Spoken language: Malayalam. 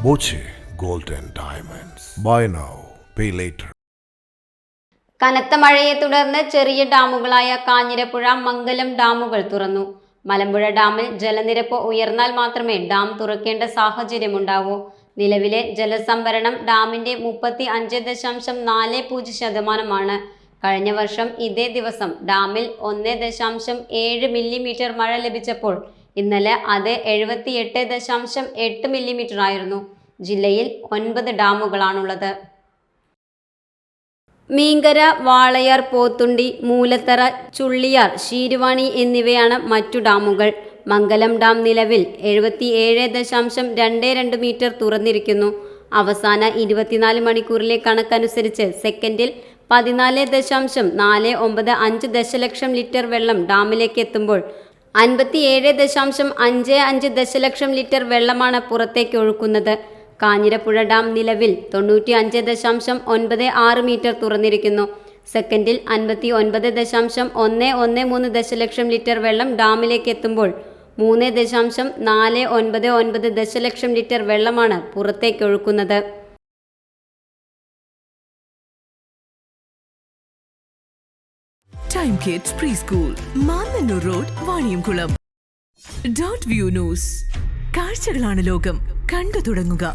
Boche Gold and Diamonds. Buy now, pay later. കനത്ത മഴയെ തുടർന്ന് ചെറിയ ഡാമുകളായ കാഞ്ഞിരപ്പുഴ, മംഗലം ഡാമുകൾ തുറന്നു. മലമ്പുഴ ഡാമിൽ ജലനിരപ്പ് ഉയർന്നാൽ മാത്രമേ ഡാം തുറക്കേണ്ട സാഹചര്യമുണ്ടാവൂ. നിലവിലെ ജലസംഭരണം ഡാമിന്റെ 35.40% കഴിഞ്ഞ വർഷം ഇതേ ദിവസം ഡാമിൽ 1.7 മില്ലിമീറ്റർ മഴ ലഭിച്ചപ്പോൾ ഇന്നലെ അത് 78.8 മില്ലിമീറ്റർ ആയിരുന്നു. ജില്ലയിൽ 9 ഡാമുകളാണുള്ളത്. മീങ്കര, വാളയാർ, പോത്തുണ്ടി, മൂലത്തറ, ചുള്ളിയാർ, ശീരുവാണി എന്നിവയാണ് മറ്റു ഡാമുകൾ. മംഗലം ഡാം നിലവിൽ 77.22 മീറ്റർ തുറന്നിരിക്കുന്നു. അവസാന 24 മണിക്കൂറിലെ കണക്കനുസരിച്ച് സെക്കൻഡിൽ 14.495 ദശലക്ഷം ലിറ്റർ വെള്ളം ഡാമിലേക്ക് എത്തുമ്പോൾ 57.55 ദശലക്ഷം ലിറ്റർ വെള്ളമാണ് പുറത്തേക്ക് ഒഴുക്കുന്നത്. കാഞ്ഞിരപ്പുഴ ഡാം നിലവിൽ 95.96 മീറ്റർ തുറന്നിരിക്കുന്നു. സെക്കൻഡിൽ 59.113 ദശലക്ഷം ലിറ്റർ വെള്ളം ഡാമിലേക്ക് എത്തുമ്പോൾ 3.499 ദശലക്ഷം ലിറ്റർ വെള്ളമാണ് പുറത്തേക്ക് ഒഴുക്കുന്നത്. Time kids preschool, Mannannur road, Vaniyamkulam. .View news. കാഴ്ചകളാണ് ലോകം, കണ്ടു തുടങ്ങുക.